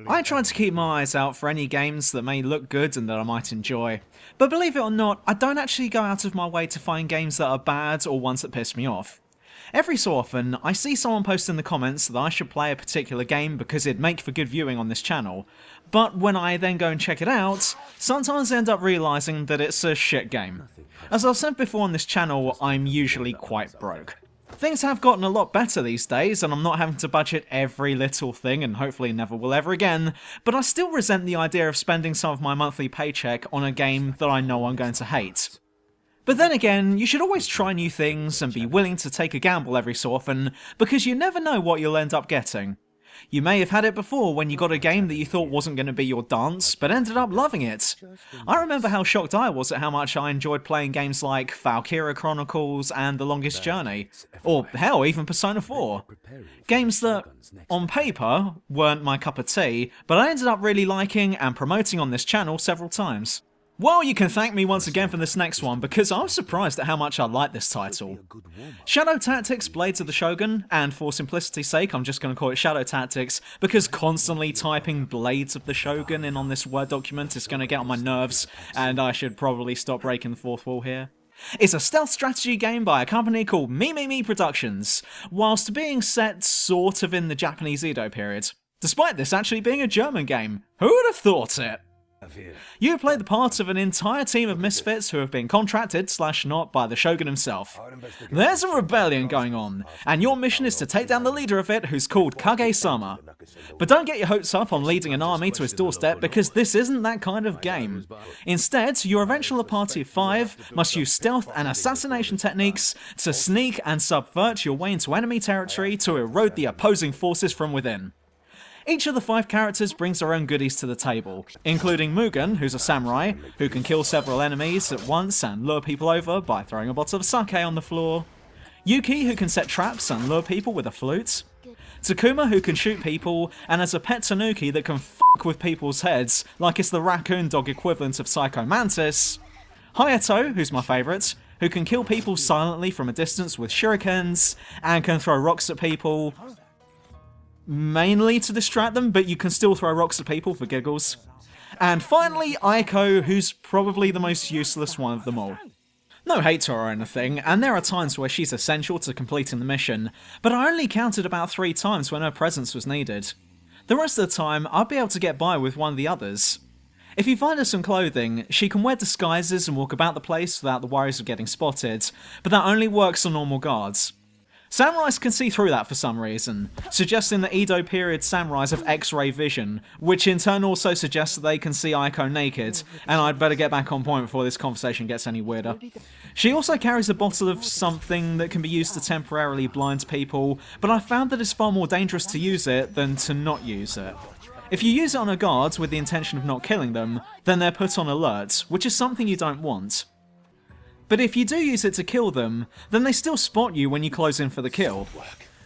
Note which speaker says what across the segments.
Speaker 1: I try to keep my eyes out for any games that may look good and that I might enjoy, but believe it or not, I don't actually go out of my way to find games that are bad or ones that piss me off. Every so often, I see someone post in the comments that I should play a particular game because it'd make for good viewing on this channel, but when I then go and check it out, sometimes I end up realising that it's a shit game. As I've said before on this channel, I'm usually quite broke. Things have gotten a lot better these days, and I'm not having to budget every little thing, and hopefully never will ever again, but I still resent the idea of spending some of my monthly paycheck on a game that I know I'm going to hate. But then again, you should always try new things and be willing to take a gamble every so often, because you never know what you'll end up getting. You may have had it before when you got a game that you thought wasn't going to be your dance, but ended up loving it. I remember how shocked I was at how much I enjoyed playing games like Valkyria Chronicles and The Longest Journey, or hell, even Persona 4. Games that, on paper, weren't my cup of tea, but I ended up really liking and promoting on this channel several times. Well, you can thank me once again for this next one, because I was surprised at how much I like this title. Shadow Tactics Blades of the Shogun, and for simplicity's sake I'm just going to call it Shadow Tactics, because constantly typing Blades of the Shogun in on this Word document is going to get on my nerves, and I should probably stop breaking the fourth wall here. It's a stealth strategy game by a company called Me Productions, whilst being set sort of in the Japanese Edo period. Despite this actually being a German game. Who would have thought it? You play the part of an entire team of misfits who have been contracted / not by the Shogun himself. There's a rebellion going on, and your mission is to take down the leader of it, who's called Kage-sama. But don't get your hopes up on leading an army to his doorstep, because this isn't that kind of game. Instead, your eventual party of 5 must use stealth and assassination techniques to sneak and subvert your way into enemy territory to erode the opposing forces from within. Each of the 5 characters brings their own goodies to the table, including Mugen, who's a samurai, who can kill several enemies at once and lure people over by throwing a bottle of sake on the floor, Yuki, who can set traps and lure people with a flute, Takuma, who can shoot people and has a pet tanuki that can fuck with people's heads like it's the raccoon dog equivalent of Psycho Mantis, Hayato, who's my favourite, who can kill people silently from a distance with shurikens and can throw rocks at people, mainly to distract them, but you can still throw rocks at people for giggles. And finally, Aiko, who's probably the most useless one of them all. No hate to her or anything, and there are times where she's essential to completing the mission, but I only counted about 3 times when her presence was needed. The rest of the time, I'd be able to get by with one of the others. If you find her some clothing, she can wear disguises and walk about the place without the worries of getting spotted, but that only works on normal guards. Samurais can see through that for some reason, suggesting that Edo period samurais have X-ray vision, which in turn also suggests that they can see Aiko naked, and I'd better get back on point before this conversation gets any weirder. She also carries a bottle of something that can be used to temporarily blind people, but I found that it's far more dangerous to use it than to not use it. If you use it on a guard with the intention of not killing them, then they're put on alert, which is something you don't want. But if you do use it to kill them, then they still spot you when you close in for the kill.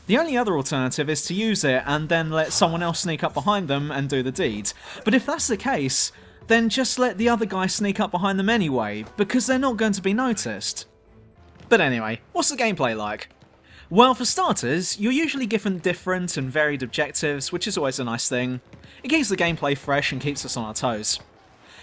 Speaker 1: The only other alternative is to use it and then let someone else sneak up behind them and do the deed. But if that's the case, then just let the other guy sneak up behind them anyway, because they're not going to be noticed. But anyway, what's the gameplay like? Well, for starters, you're usually given different and varied objectives, which is always a nice thing. It keeps the gameplay fresh and keeps us on our toes.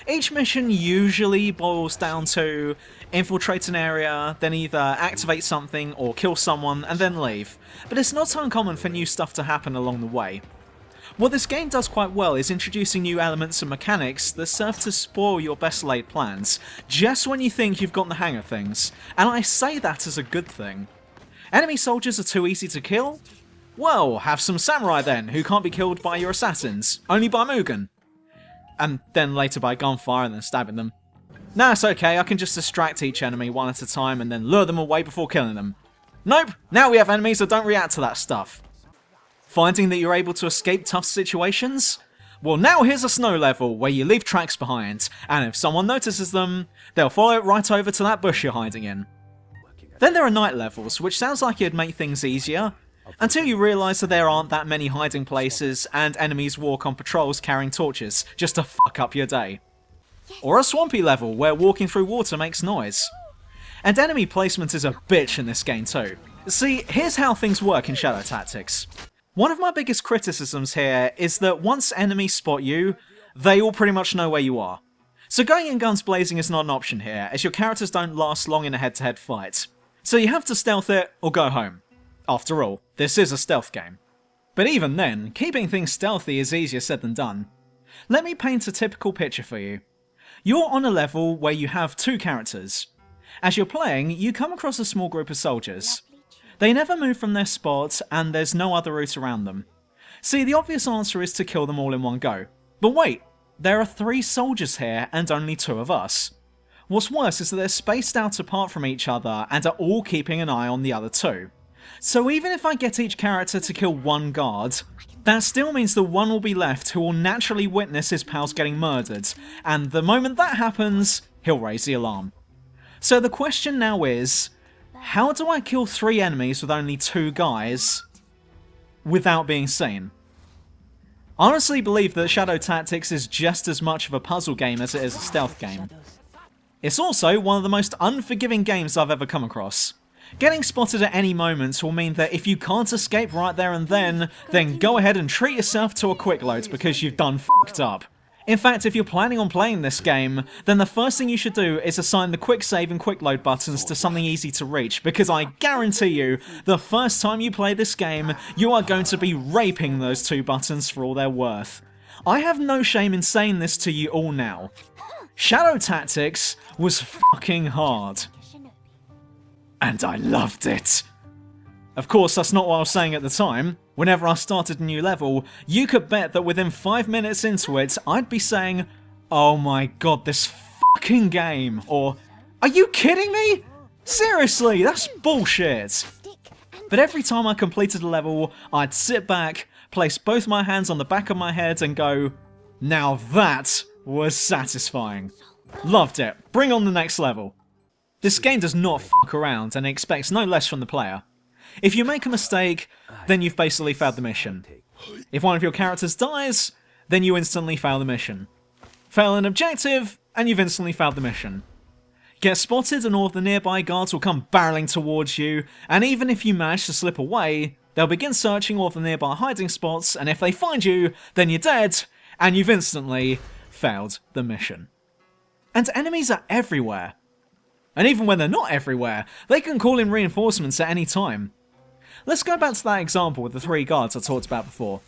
Speaker 1: Each mission usually boils down to infiltrate an area, then either activate something or kill someone and then leave, but it's not uncommon for new stuff to happen along the way. What this game does quite well is introducing new elements and mechanics that serve to spoil your best laid plans, just when you think you've got the hang of things, and I say that as a good thing. Enemy soldiers are too easy to kill? Well, have some samurai then, who can't be killed by your assassins, only by Mugen. And then later by gunfire and then stabbing them. Nah, it's okay, I can just distract each enemy one at a time and then lure them away before killing them. Nope, now we have enemies that don't react to that stuff. Finding that you're able to escape tough situations? Well, now here's a snow level where you leave tracks behind, and if someone notices them, they'll follow it right over to that bush you're hiding in. Then there are night levels, which sounds like it'd make things easier, until you realise that there aren't that many hiding places and enemies walk on patrols carrying torches just to fuck up your day. Or a swampy level where walking through water makes noise. And enemy placement is a bitch in this game too. See, here's how things work in Shadow Tactics. One of my biggest criticisms here is that once enemies spot you, they all pretty much know where you are. So going in guns blazing is not an option here, as your characters don't last long in a head-to-head fight. So you have to stealth it or go home. After all, this is a stealth game. But even then, keeping things stealthy is easier said than done. Let me paint a typical picture for you. You're on a level where you have two characters. As you're playing, you come across a small group of soldiers. They never move from their spot, and there's no other route around them. See, the obvious answer is to kill them all in one go. But wait, there are 3 soldiers here and only 2 of us. What's worse is that they're spaced out apart from each other and are all keeping an eye on the other 2. So even if I get each character to kill 1 guard, that still means that one will be left who will naturally witness his pals getting murdered, and the moment that happens, he'll raise the alarm. So the question now is, how do I kill 3 enemies with only 2 guys without being seen? I honestly believe that Shadow Tactics is just as much of a puzzle game as it is a stealth game. It's also one of the most unforgiving games I've ever come across. Getting spotted at any moment will mean that if you can't escape right there and then go ahead and treat yourself to a quick load because you've done f***ed up. In fact, if you're planning on playing this game, then the first thing you should do is assign the quick save and quick load buttons to something easy to reach, because I guarantee you, the first time you play this game, you are going to be raping those 2 buttons for all they're worth. I have no shame in saying this to you all now. Shadow Tactics was fucking hard. And I loved it. Of course, that's not what I was saying at the time. Whenever I started a new level, you could bet that within 5 minutes into it, I'd be saying, "Oh my god, this fucking game," or "Are you kidding me? Seriously, that's bullshit." But every time I completed a level, I'd sit back, place both my hands on the back of my head and go, "Now that was satisfying." Loved it. Bring on the next level. This game does not fuck around and expects no less from the player. If you make a mistake, then you've basically failed the mission. If one of your characters dies, then you instantly fail the mission. Fail an objective, and you've instantly failed the mission. Get spotted and all of the nearby guards will come barreling towards you, and even if you manage to slip away, they'll begin searching all of the nearby hiding spots, and if they find you, then you're dead, and you've instantly failed the mission. And enemies are everywhere. And even when they're not everywhere, they can call in reinforcements at any time. Let's go back to that example with the 3 guards I talked about before.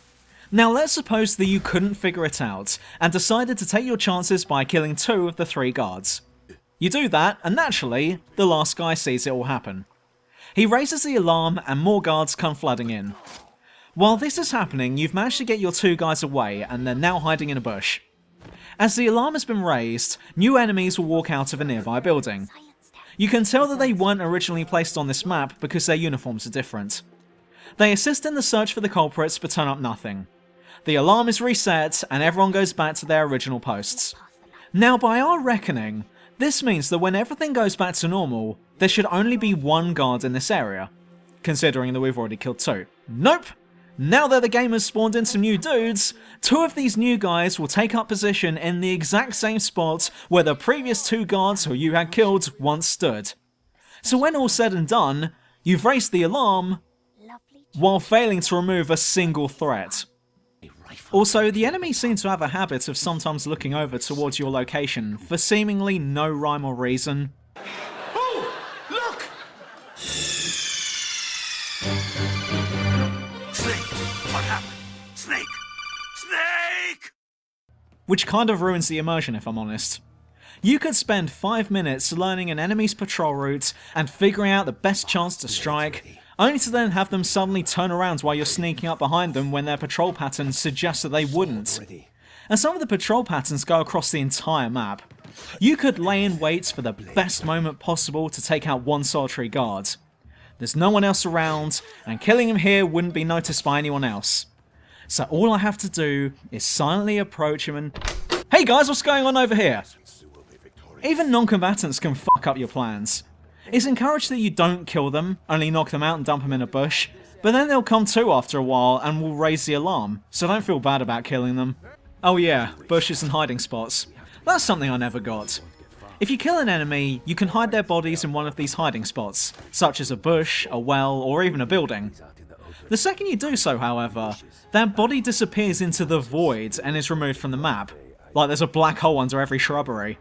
Speaker 1: Now let's suppose that you couldn't figure it out, and decided to take your chances by killing 2 of the 3 guards. You do that, and naturally, the last guy sees it all happen. He raises the alarm, and more guards come flooding in. While this is happening, you've managed to get your 2 guys away, and they're now hiding in a bush. As the alarm has been raised, new enemies will walk out of a nearby building. You can tell that they weren't originally placed on this map because their uniforms are different. They assist in the search for the culprits but turn up nothing. The alarm is reset and everyone goes back to their original posts. Now by our reckoning, this means that when everything goes back to normal, there should only be 1 guard in this area. Considering that we've already killed 2. Nope! Now that the game has spawned in some new dudes, 2 of these new guys will take up position in the exact same spot where the previous 2 guards who you had killed once stood. So when all's said and done, you've raised the alarm while failing to remove a single threat. Also, the enemies seem to have a habit of sometimes looking over towards your location for seemingly no rhyme or reason.
Speaker 2: Oh, look! What happened? Snake! Snake!
Speaker 1: Which kind of ruins the immersion if I'm honest. You could spend 5 minutes learning an enemy's patrol route and figuring out the best chance to strike, only to then have them suddenly turn around while you're sneaking up behind them when their patrol patterns suggest that they wouldn't. And some of the patrol patterns go across the entire map. You could lay in wait for the best moment possible to take out one solitary guard. There's no one else around, and killing him here wouldn't be noticed by anyone else. So all I have to do is silently approach him and... Hey guys, what's going on over here? Even non-combatants can fuck up your plans. It's encouraged that you don't kill them, only knock them out and dump them in a bush, but then they'll come to after a while and will raise the alarm, so don't feel bad about killing them. Oh yeah, bushes and hiding spots. That's something I never got. If you kill an enemy, you can hide their bodies in one of these hiding spots, such as a bush, a well, or even a building. The second you do so, however, their body disappears into the void and is removed from the map, like there's a black hole under every shrubbery.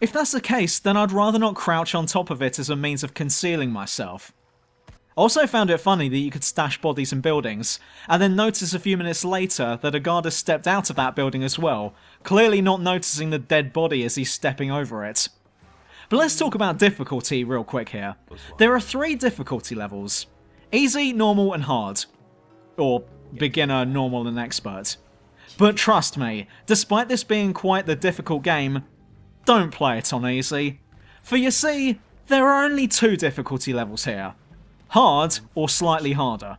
Speaker 1: If that's the case, then I'd rather not crouch on top of it as a means of concealing myself. I also found it funny that you could stash bodies in buildings, and then notice a few minutes later that a guard has stepped out of that building as well, clearly not noticing the dead body as he's stepping over it. But let's talk about difficulty real quick here. There are 3 difficulty levels: easy, normal, and hard. Or beginner, normal, and expert. But trust me, despite this being quite the difficult game, don't play it on easy. For you see, there are only 2 difficulty levels here. Hard or slightly harder.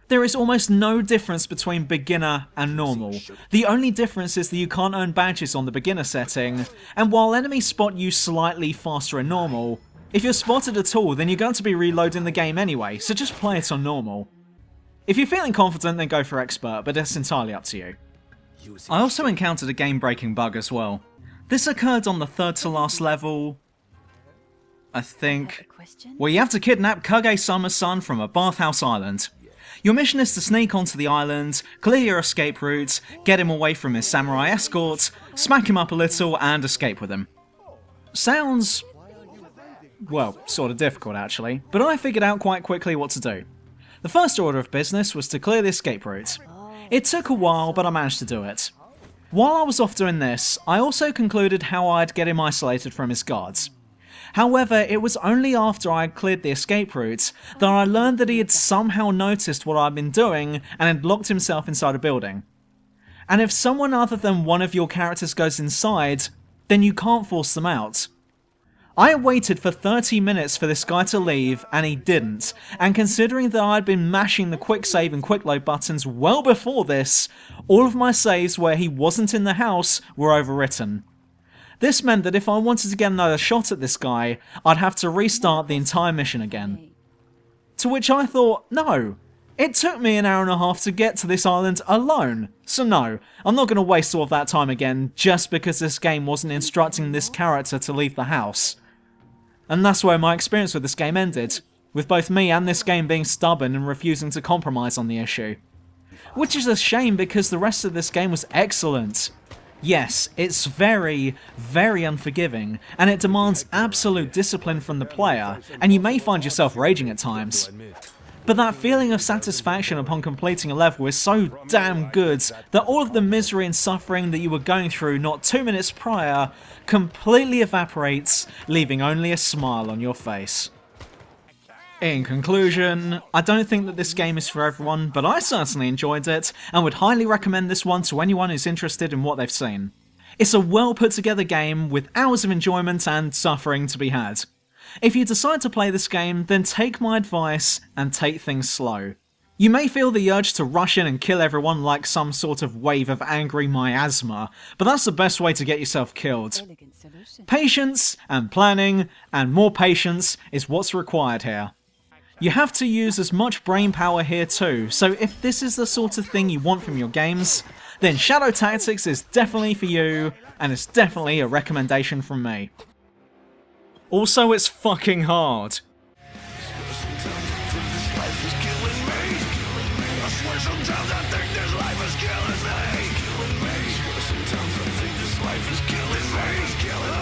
Speaker 1: There is almost no difference between beginner and normal. The only difference is that you can't earn badges on the beginner setting, and while enemies spot you slightly faster in normal, if you're spotted at all then you're going to be reloading the game anyway, so just play it on normal. If you're feeling confident then go for expert, but that's entirely up to you. I also encountered a game-breaking bug as well. This occurred on the 3rd to last level, I think, where you have to kidnap Kage-sama's son from a bathhouse island. Your mission is to sneak onto the island, clear your escape route, get him away from his samurai escort, smack him up a little, and escape with him. Sounds, well, sort of difficult actually, but I figured out quite quickly what to do. The first order of business was to clear the escape route. It took a while, but I managed to do it. While I was off doing this, I also concluded how I'd get him isolated from his guards. However, it was only after I had cleared the escape route that I learned that he had somehow noticed what I'd been doing and had locked himself inside a building. And if someone other than one of your characters goes inside, then you can't force them out. I waited for 30 minutes for this guy to leave, and he didn't, and considering that I'd been mashing the quick save and quick load buttons well before this, all of my saves where he wasn't in the house were overwritten. This meant that if I wanted to get another shot at this guy, I'd have to restart the entire mission again. To which I thought, no. It took me an hour and a half to get to this island alone, so no, I'm not going to waste all of that time again just because this game wasn't instructing this character to leave the house. And that's where my experience with this game ended, with both me and this game being stubborn and refusing to compromise on the issue. Which is a shame because the rest of this game was excellent. Yes, it's very, very unforgiving, and it demands absolute discipline from the player, and you may find yourself raging at times. But that feeling of satisfaction upon completing a level is so damn good that all of the misery and suffering that you were going through not 2 minutes prior completely evaporates, leaving only a smile on your face. In conclusion, I don't think that this game is for everyone, but I certainly enjoyed it, and would highly recommend this one to anyone who's interested in what they've seen. It's a well put together game with hours of enjoyment and suffering to be had. If you decide to play this game, then take my advice and take things slow. You may feel the urge to rush in and kill everyone like some sort of wave of angry miasma, but that's the best way to get yourself killed. Patience and planning and more patience is what's required here. You have to use as much brain power here too, so if this is the sort of thing you want from your games, then Shadow Tactics is definitely for you, and it's definitely a recommendation from me. Also, it's fucking hard.
Speaker 2: Sometimes I think this life is killing me. Sometimes I think this life is killing me.